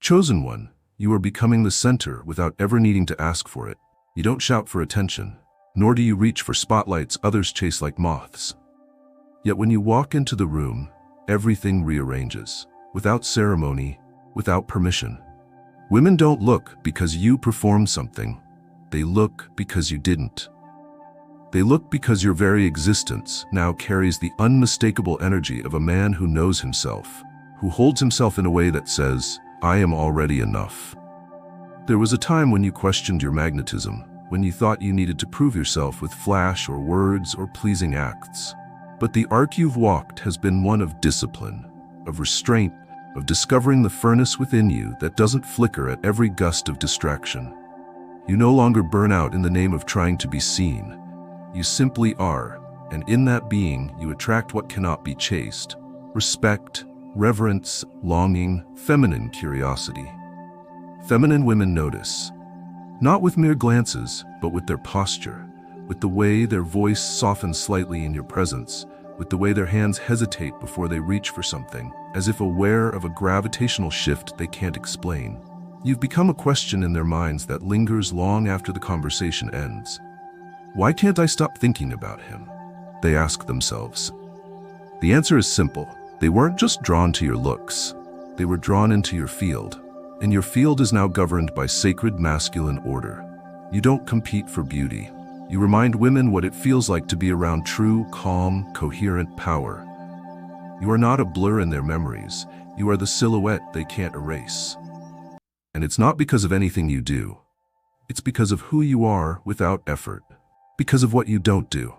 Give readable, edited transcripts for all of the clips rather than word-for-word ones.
Chosen one, you are becoming the center without ever needing to ask for it. You don't shout for attention, nor do you reach for spotlights others chase like moths. Yet when you walk into the room, everything rearranges, without ceremony, without permission. Women don't look because you performed something. They look because you didn't. They look because your very existence now carries the unmistakable energy of a man who knows himself, who holds himself in a way that says, "I am already enough." There was a time when you questioned your magnetism, when you thought you needed to prove yourself with flash or words or pleasing acts. But the arc you've walked has been one of discipline, of restraint, of discovering the furnace within you that doesn't flicker at every gust of distraction. You no longer burn out in the name of trying to be seen. You simply are, and in that being, you attract what cannot be chased: respect, reverence, longing, feminine curiosity. Feminine women notice, not with mere glances, but with their posture, with the way their voice softens slightly in your presence, with the way their hands hesitate before they reach for something, as if aware of a gravitational shift they can't explain. You've become a question in their minds that lingers long after the conversation ends. Why can't I stop thinking about him? They ask themselves. The answer is simple. They weren't just drawn to your looks. They were drawn into your field. And your field is now governed by sacred masculine order. You don't compete for beauty. You remind women what it feels like to be around true, calm, coherent power. You are not a blur in their memories. You are the silhouette they can't erase. And it's not because of anything you do. It's because of who you are without effort. Because of what you don't do.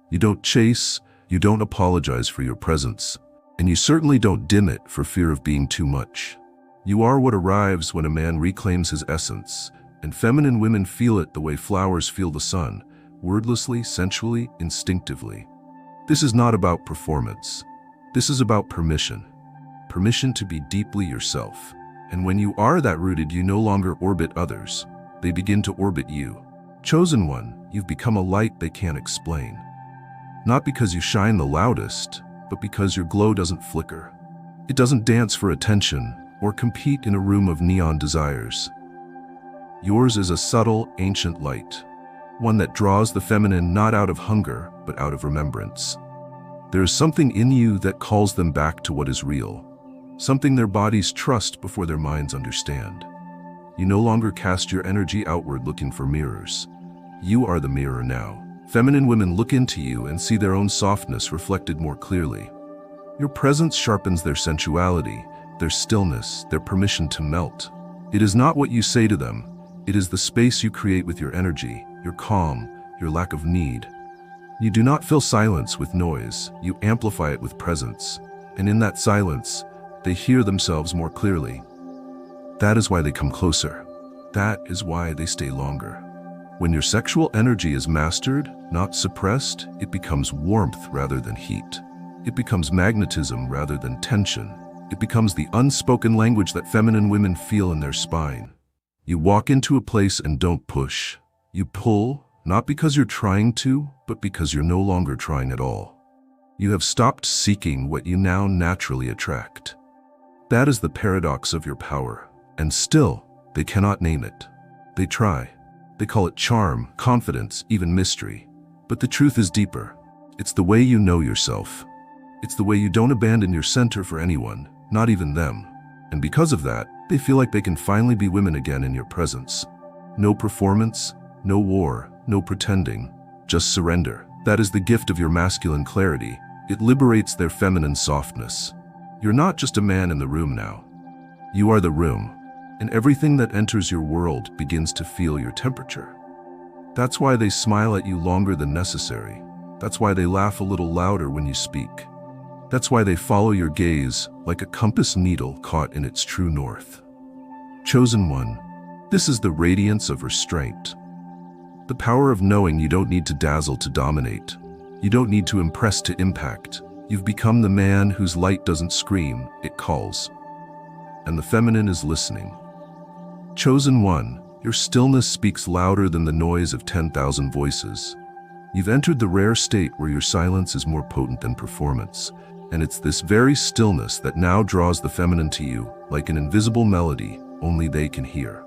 You don't chase, you don't apologize for your presence, and you certainly don't dim it for fear of being too much. You are what arrives when a man reclaims his essence, and feminine women feel it the way flowers feel the sun, wordlessly, sensually, instinctively. This is not about performance. This is about permission. Permission to be deeply yourself. And when you are that rooted, you no longer orbit others. They begin to orbit you. Chosen one, you've become a light they can't explain. Not because you shine the loudest, but because your glow doesn't flicker. It doesn't dance for attention or compete in a room of neon desires. Yours is a subtle, ancient light, one that draws the feminine not out of hunger, but out of remembrance. There is something in you that calls them back to what is real, something their bodies trust before their minds understand. You no longer cast your energy outward looking for mirrors. You are the mirror now. Feminine women look into you and see their own softness reflected more clearly. Your presence sharpens their sensuality, their stillness, their permission to melt. It is not what you say to them. It is the space you create with your energy, your calm, your lack of need. You do not fill silence with noise. You amplify it with presence. And in that silence, they hear themselves more clearly. That is why they come closer. That is why they stay longer. When your sexual energy is mastered, not suppressed, it becomes warmth rather than heat. It becomes magnetism rather than tension. It becomes the unspoken language that feminine women feel in their spine. You walk into a place and don't push. You pull, not because you're trying to, but because you're no longer trying at all. You have stopped seeking what you now naturally attract. That is the paradox of your power. And still, they cannot name it. They try. They call it charm, confidence, even mystery. But the truth is deeper. It's the way you know yourself. It's the way you don't abandon your center for anyone, not even them. And because of that, they feel like they can finally be women again in your presence. No performance, no war, no pretending, just surrender. That is the gift of your masculine clarity. It liberates their feminine softness. You're not just a man in the room now. You are the room. And everything that enters your world begins to feel your temperature. That's why they smile at you longer than necessary. That's why they laugh a little louder when you speak. That's why they follow your gaze like a compass needle caught in its true north. Chosen one, this is the radiance of restraint. The power of knowing you don't need to dazzle to dominate. You don't need to impress to impact. You've become the man whose light doesn't scream, it calls. And the feminine is listening. Chosen one, your stillness speaks louder than the noise of 10,000 voices. You've entered the rare state where your silence is more potent than performance, and it's this very stillness that now draws the feminine to you, like an invisible melody, only they can hear.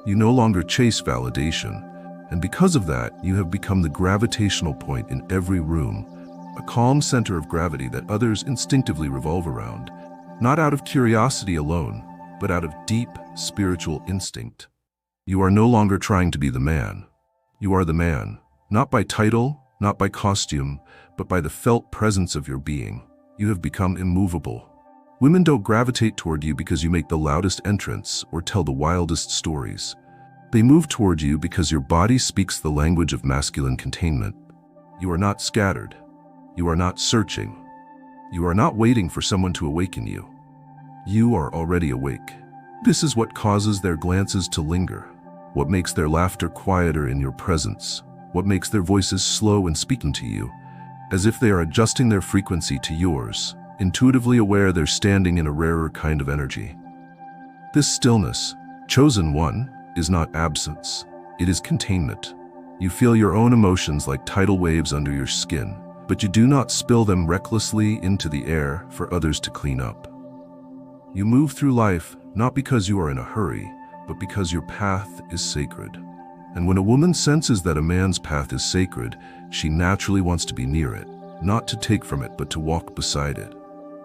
You no longer chase validation, and because of that, you have become the gravitational point in every room, a calm center of gravity that others instinctively revolve around, not out of curiosity alone, but out of deep spiritual instinct. You are no longer trying to be the man. You are the man, not by title, not by costume, but by the felt presence of your being. You have become immovable. Women don't gravitate toward you because you make the loudest entrance or tell the wildest stories. They move toward you because your body speaks the language of masculine containment. You are not scattered. You are not searching. You are not waiting for someone to awaken you. You are already awake. This is what causes their glances to linger, what makes their laughter quieter in your presence, what makes their voices slow in speaking to you, as if they are adjusting their frequency to yours, intuitively aware they're standing in a rarer kind of energy. This stillness, chosen one, is not absence. It is containment. You feel your own emotions like tidal waves under your skin, but you do not spill them recklessly into the air for others to clean up. You move through life not because you are in a hurry, but because your path is sacred. And when a woman senses that a man's path is sacred, she naturally wants to be near it, not to take from it, but to walk beside it.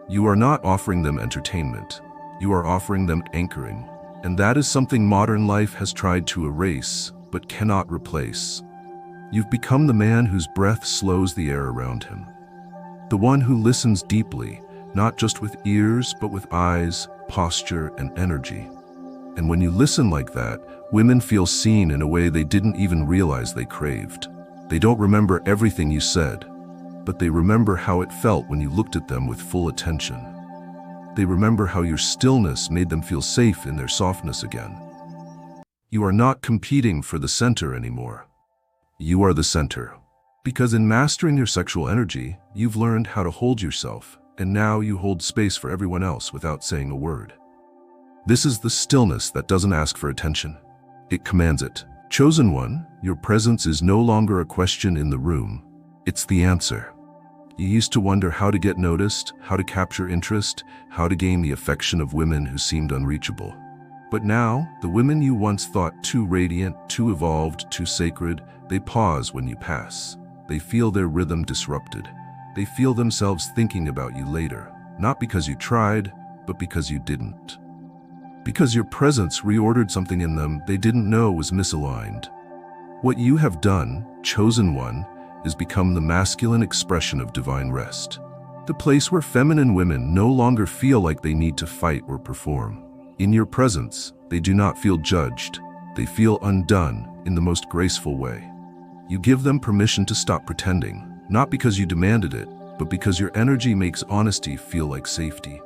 You are not offering them entertainment. You are offering them anchoring. And that is something modern life has tried to erase, but cannot replace. You've become the man whose breath slows the air around him. The one who listens deeply, not just with ears, but with eyes, posture, and energy. And when you listen like that, women feel seen in a way they didn't even realize they craved. They don't remember everything you said, but they remember how it felt when you looked at them with full attention. They remember how your stillness made them feel safe in their softness again. You are not competing for the center anymore. You are the center. Because in mastering your sexual energy, you've learned how to hold yourself, and now you hold space for everyone else without saying a word. This is the stillness that doesn't ask for attention. It commands it. Chosen one, your presence is no longer a question in the room. It's the answer. You used to wonder how to get noticed, how to capture interest, how to gain the affection of women who seemed unreachable. But now, the women you once thought too radiant, too evolved, too sacred, they pause when you pass. They feel their rhythm disrupted. They feel themselves thinking about you later, not because you tried, but because you didn't. Because your presence reordered something in them they didn't know was misaligned. What you have done, chosen one, is become the masculine expression of divine rest. The place where feminine women no longer feel like they need to fight or perform. In your presence, they do not feel judged. They feel undone in the most graceful way. You give them permission to stop pretending, not because you demanded it, but because your energy makes honesty feel like safety.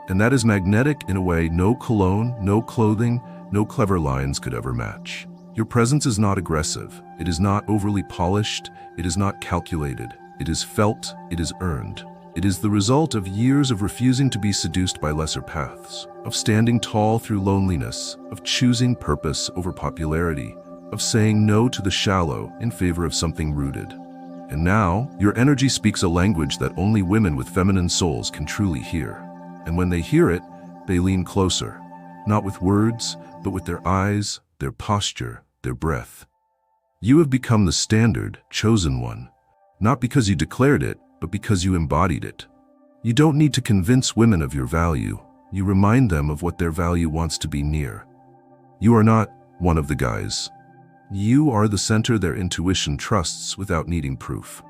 And that is magnetic in a way no cologne, no clothing, no clever lines could ever match. Your presence is not aggressive. It is not overly polished. It is not calculated. It is felt. It is earned. It is the result of years of refusing to be seduced by lesser paths, of standing tall through loneliness, of choosing purpose over popularity, of saying no to the shallow in favor of something rooted. And now, your energy speaks a language that only women with feminine souls can truly hear. And when they hear it, they lean closer, not with words, but with their eyes, their posture, their breath. You have become the standard, chosen one, not because you declared it, but because you embodied it. You don't need to convince women of your value. You remind them of what their value wants to be near. You are not one of the guys. You are the center their intuition trusts without needing proof.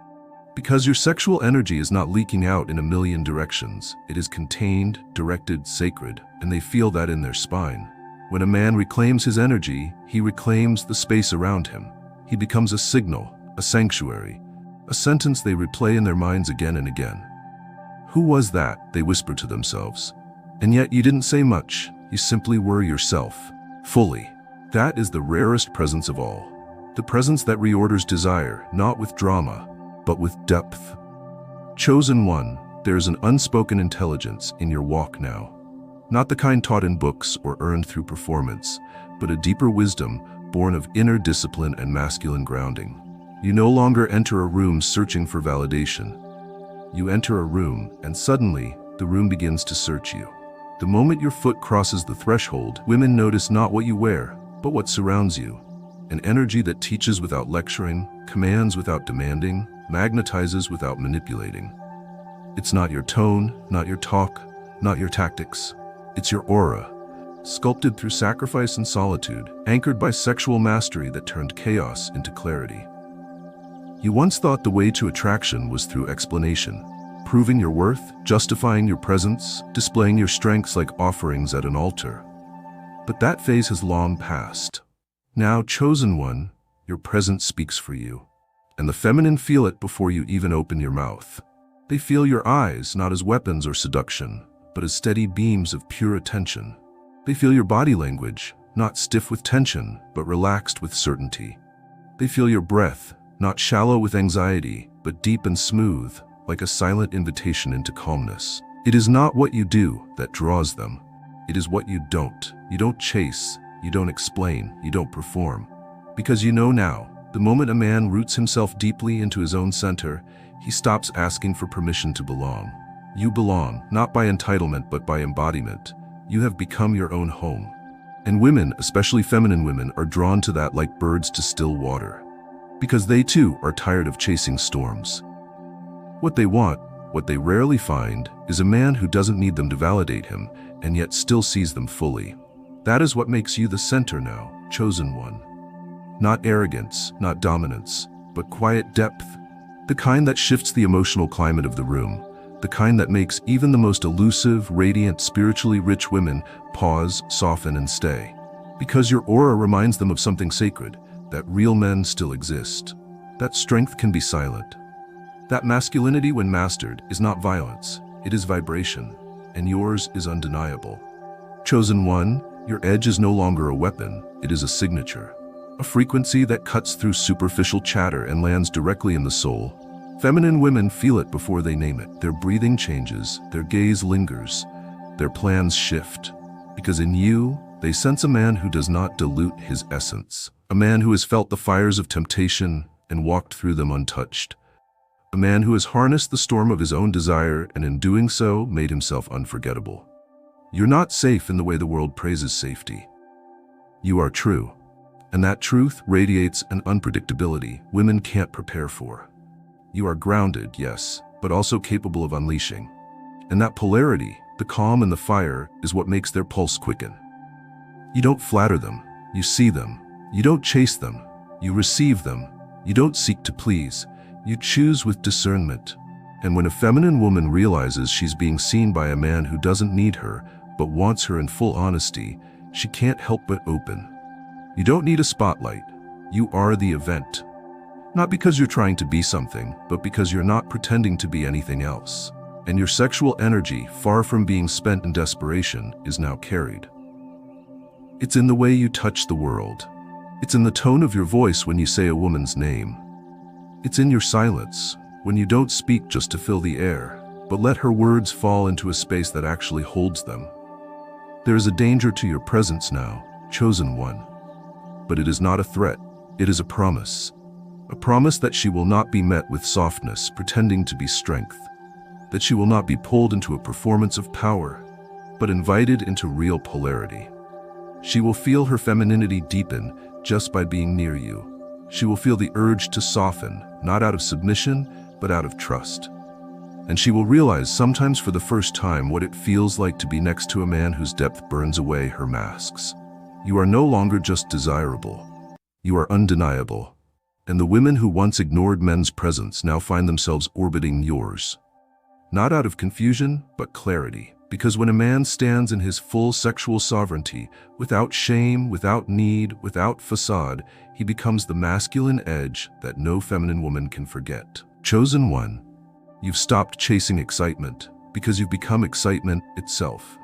Because your sexual energy is not leaking out in a million directions, it is contained, directed, sacred, and they feel that in their spine. When a man reclaims his energy, he reclaims the space around him. He becomes a signal, a sanctuary, a sentence they replay in their minds again and again. Who was that? They whisper to themselves. And yet you didn't say much. You simply were yourself, fully. That is the rarest presence of all. The presence that reorders desire, not with drama, but with depth. Chosen one, there is an unspoken intelligence in your walk now. Not the kind taught in books or earned through performance, but a deeper wisdom born of inner discipline and masculine grounding. You no longer enter a room searching for validation. You enter a room, and suddenly, the room begins to search you. The moment your foot crosses the threshold, women notice not what you wear, but what surrounds you. An energy that teaches without lecturing, commands without demanding, magnetizes without manipulating. It's not your tone, not your talk, not your tactics. It's your aura, sculpted through sacrifice and solitude, anchored by sexual mastery that turned chaos into clarity. You once thought the way to attraction was through explanation, proving your worth, justifying your presence, displaying your strengths like offerings at an altar. But that phase has long passed. Now, chosen one, your presence speaks for you. And the feminine feel it before you even open your mouth. They feel your eyes not as weapons or seduction, but as steady beams of pure attention. They feel your body language, not stiff with tension, but relaxed with certainty. They feel your breath, not shallow with anxiety, but deep and smooth, like a silent invitation into calmness. It is not what you do that draws them. It is what you don't. You don't chase, you don't explain, you don't perform. Because you know now, the moment a man roots himself deeply into his own center, he stops asking for permission to belong. You belong, not by entitlement but by embodiment. You have become your own home. And women, especially feminine women, are drawn to that like birds to still water. Because they too are tired of chasing storms. What they want, what they rarely find, is a man who doesn't need them to validate him, and yet still sees them fully. That is what makes you the center now, chosen one. Not arrogance, not dominance, but quiet depth. The kind that shifts the emotional climate of the room. The kind that makes even the most elusive, radiant, spiritually rich women pause, soften, and stay. Because your aura reminds them of something sacred, that real men still exist. That strength can be silent. That masculinity, when mastered, is not violence, it is vibration, and yours is undeniable. Chosen one, your edge is no longer a weapon, it is a signature. A frequency that cuts through superficial chatter and lands directly in the soul. Feminine women feel it before they name it. Their breathing changes, their gaze lingers, their plans shift. Because in you, they sense a man who does not dilute his essence. A man who has felt the fires of temptation and walked through them untouched. A man who has harnessed the storm of his own desire and in doing so made himself unforgettable. You're not safe in the way the world praises safety. You are true. And that truth radiates an unpredictability women can't prepare for. You are grounded, yes, but also capable of unleashing. And that polarity, the calm and the fire, is what makes their pulse quicken. You don't flatter them, you see them. You don't chase them, you receive them. You don't seek to please, you choose with discernment. And when a feminine woman realizes she's being seen by a man who doesn't need her, but wants her in full honesty, she can't help but open. You don't need a spotlight, you are the event. Not because you're trying to be something, but because you're not pretending to be anything else. And your sexual energy, far from being spent in desperation, is now carried. It's in the way you touch the world. It's in the tone of your voice when you say a woman's name. It's in your silence, when you don't speak just to fill the air, but let her words fall into a space that actually holds them. There is a danger to your presence now, chosen one. But it is not a threat, it is a promise. A promise that she will not be met with softness, pretending to be strength. That she will not be pulled into a performance of power, but invited into real polarity. She will feel her femininity deepen just by being near you. She will feel the urge to soften, not out of submission, but out of trust. And she will realize, sometimes for the first time, what it feels like to be next to a man whose depth burns away her masks. You are no longer just desirable. You are undeniable. And the women who once ignored men's presence now find themselves orbiting yours. Not out of confusion, but clarity. Because when a man stands in his full sexual sovereignty, without shame, without need, without facade, he becomes the masculine edge that no feminine woman can forget. Chosen one, you've stopped chasing excitement because you've become excitement itself.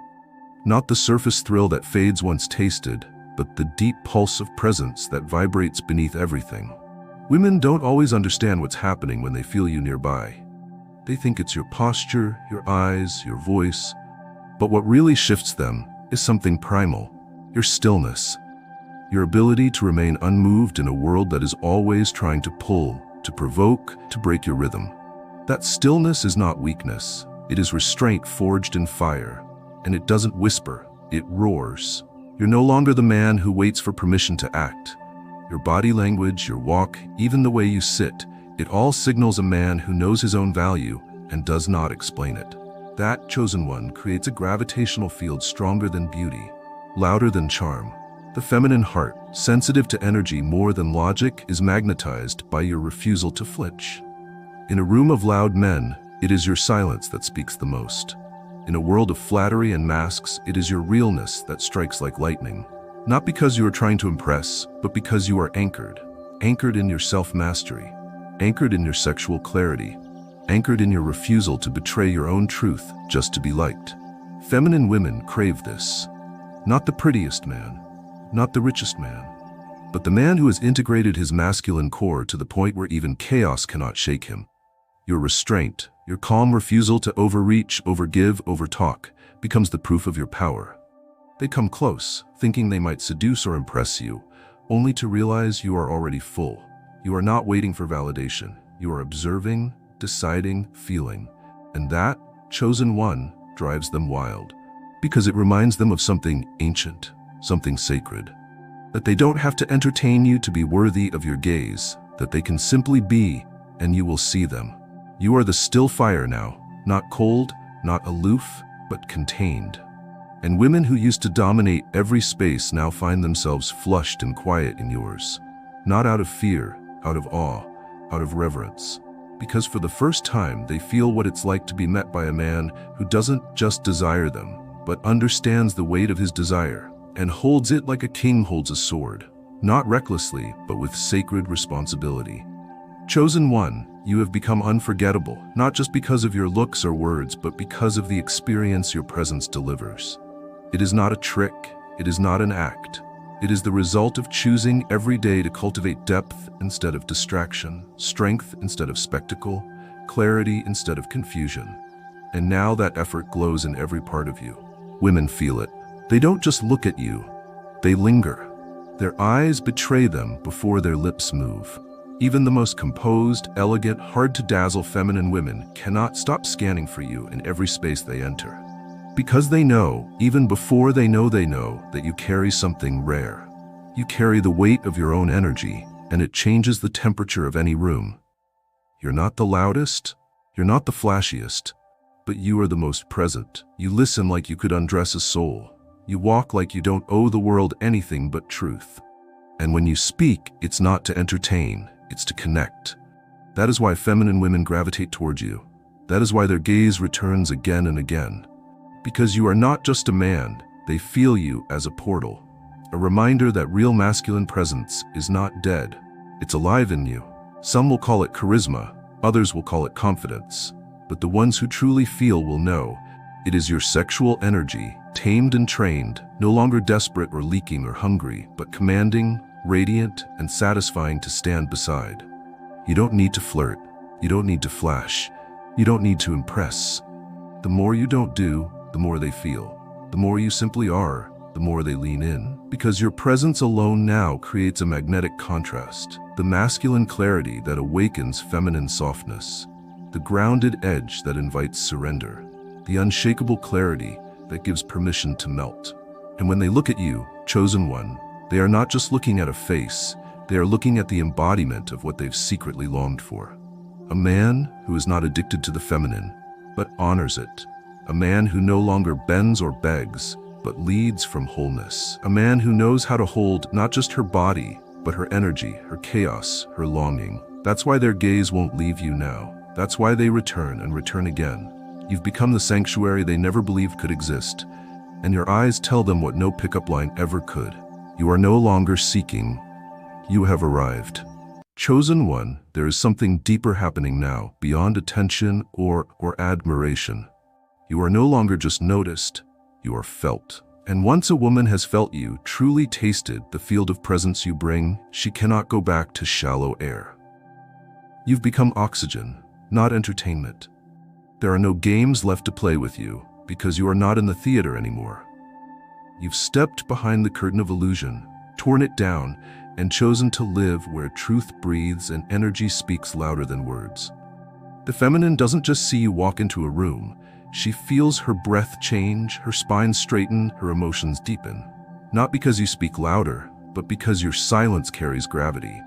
Not the surface thrill that fades once tasted, but the deep pulse of presence that vibrates beneath everything. Women don't always understand what's happening when they feel you nearby. They think it's your posture, your eyes, your voice. But what really shifts them is something primal, your stillness. Your ability to remain unmoved in a world that is always trying to pull, to provoke, to break your rhythm. That stillness is not weakness, it is restraint forged in fire. and it doesn't whisper, it roars. You're no longer the man who waits for permission to act. Your body language, your walk, even the way you sit, it all signals a man who knows his own value and does not explain it. That chosen one creates a gravitational field stronger than beauty, louder than charm. The feminine heart, sensitive to energy more than logic, is magnetized by your refusal to flinch. In a room of loud men, it is your silence that speaks the most. In a world of flattery and masks, it is your realness that strikes like lightning. Not because you are trying to impress, but because you are anchored. Anchored in your self-mastery. Anchored in your sexual clarity. Anchored in your refusal to betray your own truth just to be liked. Feminine women crave this. Not the prettiest man, not the richest man, but the man who has integrated his masculine core to the point where even chaos cannot shake him. Your restraint, your calm refusal to overreach, overgive, overtalk, becomes the proof of your power. They come close, thinking they might seduce or impress you, only to realize you are already full. You are not waiting for validation. You are observing, deciding, feeling. And that, chosen one, drives them wild. Because it reminds them of something ancient, something sacred. That they don't have to entertain you to be worthy of your gaze, that they can simply be, and you will see them. You are the still fire now, not cold, not aloof, but contained. And women who used to dominate every space now find themselves flushed and quiet in yours. Not out of fear, out of awe, out of reverence. Because for the first time they feel what it's like to be met by a man who doesn't just desire them, but understands the weight of his desire, and holds it like a king holds a sword. Not recklessly, but with sacred responsibility. Chosen one, you have become unforgettable, not just because of your looks or words, but because of the experience your presence delivers. It is not a trick, it is not an act. It is the result of choosing every day to cultivate depth instead of distraction, strength instead of spectacle, clarity instead of confusion. And now that effort glows in every part of you. Women feel it. They don't just look at you, they linger. Their eyes betray them before their lips move. Even the most composed, elegant, hard-to-dazzle feminine women cannot stop scanning for you in every space they enter. Because they know, even before they know, that you carry something rare. You carry the weight of your own energy, and it changes the temperature of any room. You're not the loudest, you're not the flashiest, but you are the most present. You listen like you could undress a soul. You walk like you don't owe the world anything but truth. And when you speak, it's not to entertain, it's to connect. That is why feminine women gravitate towards you. That is why their gaze returns again and again. Because you are not just a man, they feel you as a portal. A reminder that real masculine presence is not dead. It's alive in you. Some will call it charisma, others will call it confidence. But the ones who truly feel will know it is your sexual energy, tamed and trained, no longer desperate or leaking or hungry, but commanding, radiant, and satisfying to stand beside. You don't need to flirt. You don't need to flash. You don't need to impress. The more you don't do, the more they feel. The more you simply are, the more they lean in. Because your presence alone now creates a magnetic contrast. The masculine clarity that awakens feminine softness. The grounded edge that invites surrender. The unshakable clarity that gives permission to melt. And when they look at you, chosen one, they are not just looking at a face, they are looking at the embodiment of what they've secretly longed for. A man who is not addicted to the feminine, but honors it. A man who no longer bends or begs, but leads from wholeness. A man who knows how to hold not just her body, but her energy, her chaos, her longing. That's why their gaze won't leave you now. That's why they return and return again. You've become the sanctuary they never believed could exist, and your eyes tell them what no pickup line ever could. You are no longer seeking. You have arrived. Chosen one, there is something deeper happening now, beyond attention or admiration. You are no longer just noticed, you are felt. And once a woman has felt you, truly tasted the field of presence you bring, she cannot go back to shallow air. You've become oxygen, not entertainment. There are no games left to play with you, because you are not in the theater anymore. You've stepped behind the curtain of illusion, torn it down, and chosen to live where truth breathes and energy speaks louder than words. The feminine doesn't just see you walk into a room, She feels her breath change, her spine straighten, her emotions deepen. Not because you speak louder, but because your silence carries gravity.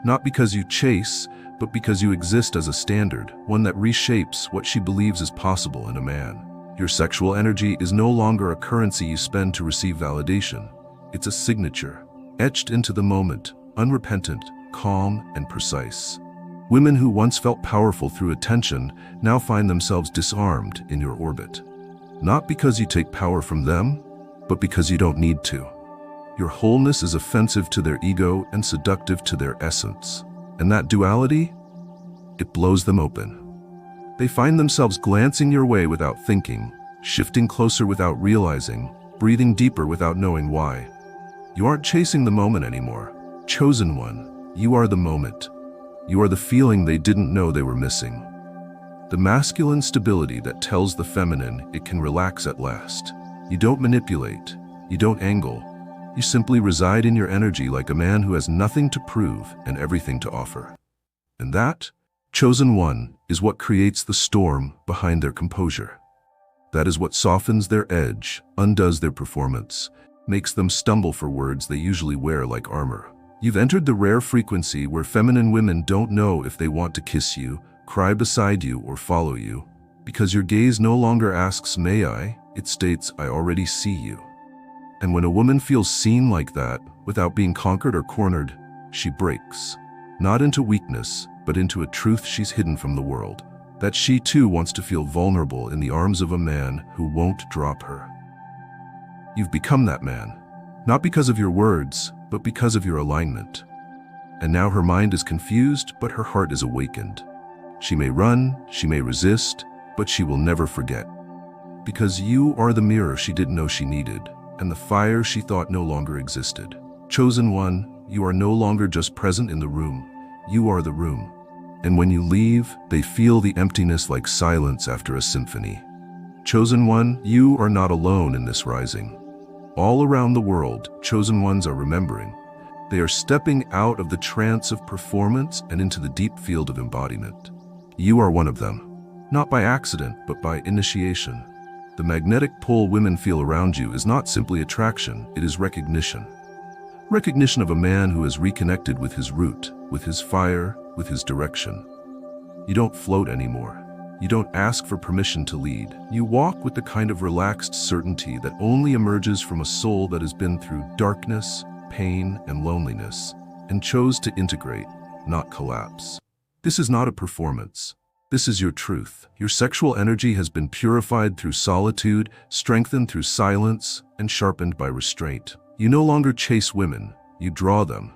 Not because you chase, but because you exist as a standard, one that reshapes what she believes is possible in a man. Your sexual energy is no longer a currency you spend to receive validation. It's a signature, etched into the moment, unrepentant, calm, and precise. Women who once felt powerful through attention now find themselves disarmed in your orbit. Not because you take power from them, but because you don't need to. Your wholeness is offensive to their ego and seductive to their essence. And that duality, it blows them open. They find themselves glancing your way without thinking, shifting closer without realizing, breathing deeper without knowing why. You aren't chasing the moment anymore. Chosen one, you are the moment. You are the feeling they didn't know they were missing. The masculine stability that tells the feminine it can relax at last. You don't manipulate, you don't angle. You simply reside in your energy like a man who has nothing to prove and everything to offer. And that, chosen one, is what creates the storm behind their composure. That is what softens their edge, undoes their performance, makes them stumble for words they usually wear like armor. You've entered the rare frequency where feminine women don't know if they want to kiss you, cry beside you, or follow you. Because your gaze no longer asks, "May I?" It states, "I already see you." And when a woman feels seen like that, without being conquered or cornered, she breaks. Not into weakness, but into a truth she's hidden from the world. That she too wants to feel vulnerable in the arms of a man who won't drop her. You've become that man. Not because of your words, but because of your alignment. And now her mind is confused, but her heart is awakened. She may run, she may resist, but she will never forget. Because you are the mirror she didn't know she needed, and the fire she thought no longer existed. Chosen one, you are no longer just present in the room. You are the room. And when you leave, they feel the emptiness like silence after a symphony. Chosen one, you are not alone in this rising. All around the world, chosen ones are remembering. They are stepping out of the trance of performance and into the deep field of embodiment. You are one of them. Not by accident, but by initiation. The magnetic pull women feel around you is not simply attraction, it is recognition. Recognition of a man who has reconnected with his root, with his fire, with his direction. You don't float anymore. You don't ask for permission to lead. You walk with the kind of relaxed certainty that only emerges from a soul that has been through darkness, pain, and loneliness, and chose to integrate, not collapse. This is not a performance. This is your truth. Your sexual energy has been purified through solitude, strengthened through silence, and sharpened by restraint. You no longer chase women, you draw them.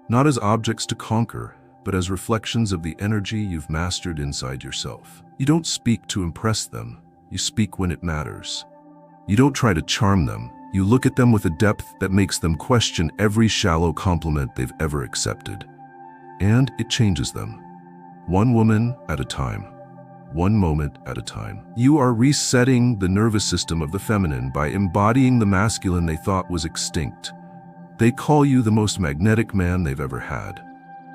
Not as objects to conquer, but as reflections of the energy you've mastered inside yourself. You don't speak to impress them, you speak when it matters. You don't try to charm them, you look at them with a depth that makes them question every shallow compliment they've ever accepted. And it changes them. One woman at a time. One moment at a time. You are resetting the nervous system of the feminine by embodying the masculine they thought was extinct. They call you the most magnetic man they've ever had.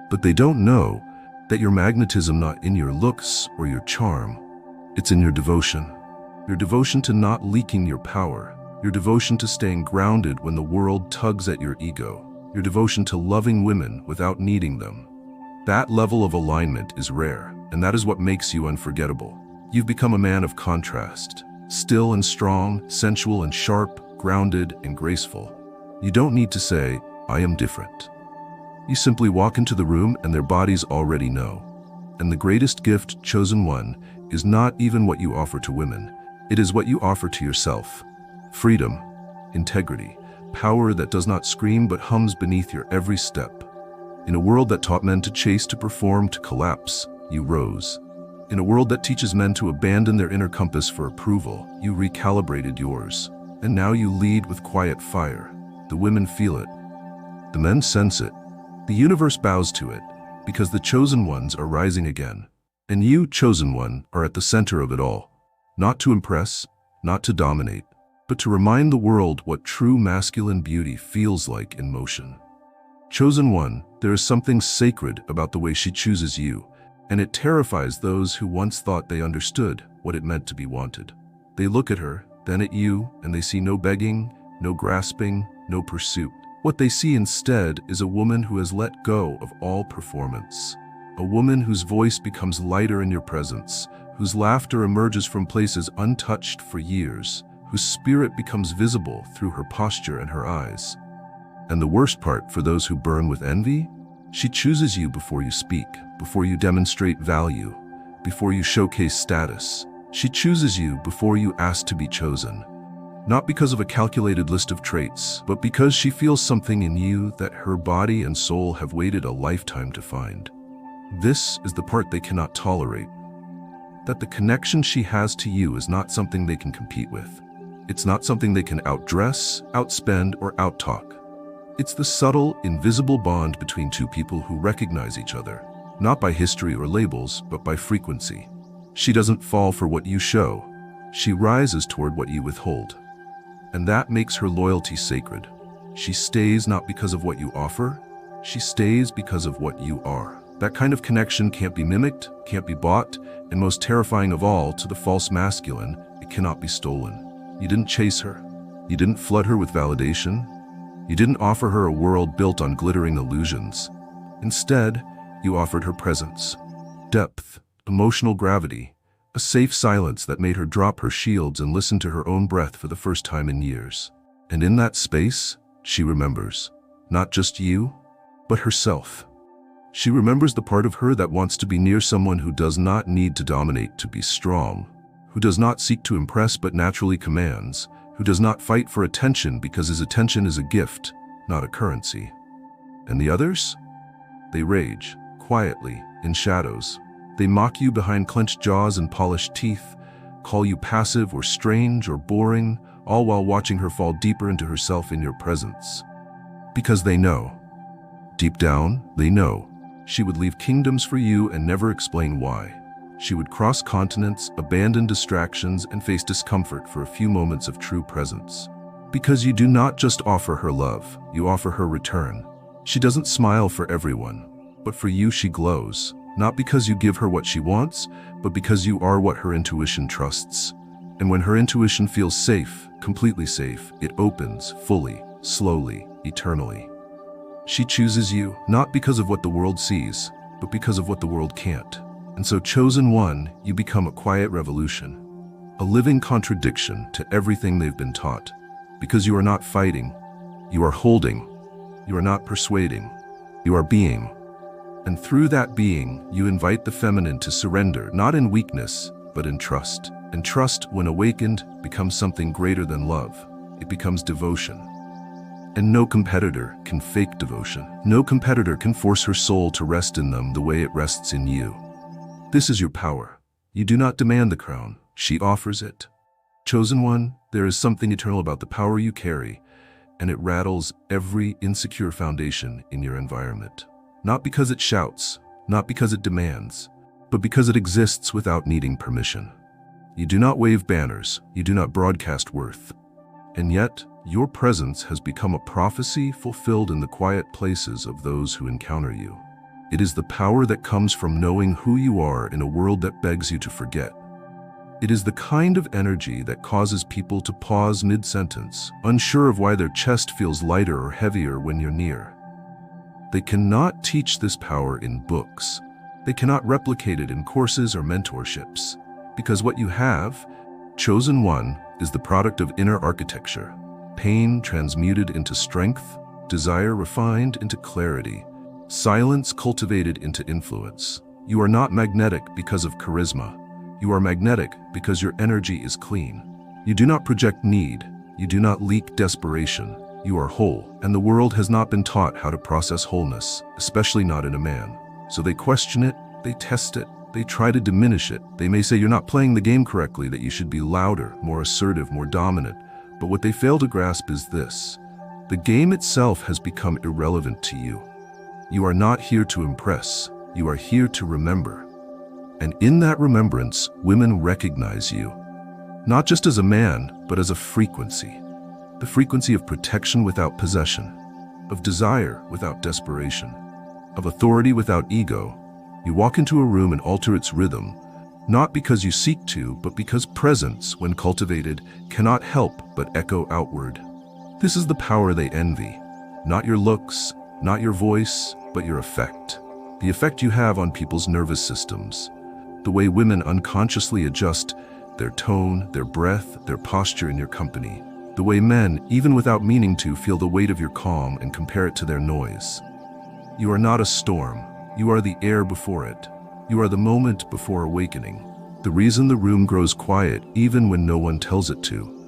But they don't know that your magnetism not in your looks or your charm, it's in your devotion. Your devotion to not leaking your power. Your devotion to staying grounded when the world tugs at your ego. Your devotion to loving women without needing them. That level of alignment is rare, and that is what makes you unforgettable. You've become a man of contrast, still and strong, sensual and sharp, grounded and graceful. You don't need to say, "I am different." You simply walk into the room and their bodies already know. And the greatest gift, chosen one, is not even what you offer to women. It is what you offer to yourself. Freedom, integrity, power that does not scream but hums beneath your every step. In a world that taught men to chase, to perform, to collapse, you rose. In a world that teaches men to abandon their inner compass for approval, you recalibrated yours. And now you lead with quiet fire. The women feel it. The men sense it. The universe bows to it, because the chosen ones are rising again. And you, chosen one, are at the center of it all. Not to impress, not to dominate, but to remind the world what true masculine beauty feels like in motion. Chosen one, there is something sacred about the way she chooses you, and it terrifies those who once thought they understood what it meant to be wanted. They look at her, then at you, and they see no begging, no grasping, no pursuit. What they see instead is a woman who has let go of all performance. A woman whose voice becomes lighter in your presence, whose laughter emerges from places untouched for years, whose spirit becomes visible through her posture and her eyes. And the worst part for those who burn with envy? She chooses you before you speak, before you demonstrate value, before you showcase status. She chooses you before you ask to be chosen. Not because of a calculated list of traits, but because she feels something in you that her body and soul have waited a lifetime to find. This is the part they cannot tolerate. That the connection she has to you is not something they can compete with. It's not something they can outdress, outspend, or outtalk. It's the subtle, invisible bond between two people who recognize each other, not by history or labels, but by frequency. She doesn't fall for what you show. She rises toward what you withhold. And that makes her loyalty sacred. She stays not because of what you offer, she stays because of what you are. That kind of connection can't be mimicked, can't be bought, and most terrifying of all, to the false masculine, it cannot be stolen. You didn't chase her. You didn't flood her with validation. You didn't offer her a world built on glittering illusions. Instead, you offered her presence, depth, emotional gravity, a safe silence that made her drop her shields and listen to her own breath for the first time in years. And in that space, she remembers, not just you, but herself. She remembers the part of her that wants to be near someone who does not need to dominate to be strong, who does not seek to impress but naturally commands, who does not fight for attention because his attention is a gift, not a currency. And the others? They rage, quietly, in shadows. They mock you behind clenched jaws and polished teeth, call you passive or strange or boring, all while watching her fall deeper into herself in your presence. Because they know. Deep down, they know. She would leave kingdoms for you and never explain why. She would cross continents, abandon distractions, and face discomfort for a few moments of true presence. Because you do not just offer her love, you offer her return. She doesn't smile for everyone, but for you she glows. Not because you give her what she wants, but because you are what her intuition trusts. And when her intuition feels safe, completely safe, it opens, fully, slowly, eternally. She chooses you, not because of what the world sees, but because of what the world can't. And so, chosen one, you become a quiet revolution, a living contradiction to everything they've been taught. Because you are not fighting, you are holding, you are not persuading, you are being. And through that being, you invite the feminine to surrender, not in weakness, but in trust. And trust, when awakened, becomes something greater than love. It becomes devotion. And no competitor can fake devotion. No competitor can force her soul to rest in them the way it rests in you. This is your power. You do not demand the crown. She offers it. Chosen one, there is something eternal about the power you carry, and it rattles every insecure foundation in your environment. Not because it shouts, not because it demands, but because it exists without needing permission. You do not wave banners, you do not broadcast worth. And yet, your presence has become a prophecy fulfilled in the quiet places of those who encounter you. It is the power that comes from knowing who you are in a world that begs you to forget. It is the kind of energy that causes people to pause mid-sentence, unsure of why their chest feels lighter or heavier when you're near. They cannot teach this power in books. They cannot replicate it in courses or mentorships. Because what you have, chosen one, is the product of inner architecture. Pain transmuted into strength, desire refined into clarity, silence cultivated into influence. You are not magnetic because of charisma. You are magnetic because your energy is clean. You do not project need. You do not leak desperation. You are whole, and the world has not been taught how to process wholeness, especially not in a man. So they question it, they test it, they try to diminish it. They may say you're not playing the game correctly, that you should be louder, more assertive, more dominant. But what they fail to grasp is this: the game itself has become irrelevant to you. You are not here to impress, you are here to remember. And in that remembrance, women recognize you, not just as a man, but as a frequency. The frequency of protection without possession, of desire without desperation, of authority without ego. You walk into a room and alter its rhythm, Not because you seek to, but because presence, when cultivated, cannot help but echo outward. This is the power they envy. Not your looks, not your voice, but your effect. The effect you have on people's nervous systems. The way women unconsciously adjust their tone, their breath, their posture in your company. The way men, even without meaning to, feel the weight of your calm and compare it to their noise. You are not a storm. You are the air before it. You are the moment before awakening. The reason the room grows quiet even when no one tells it to.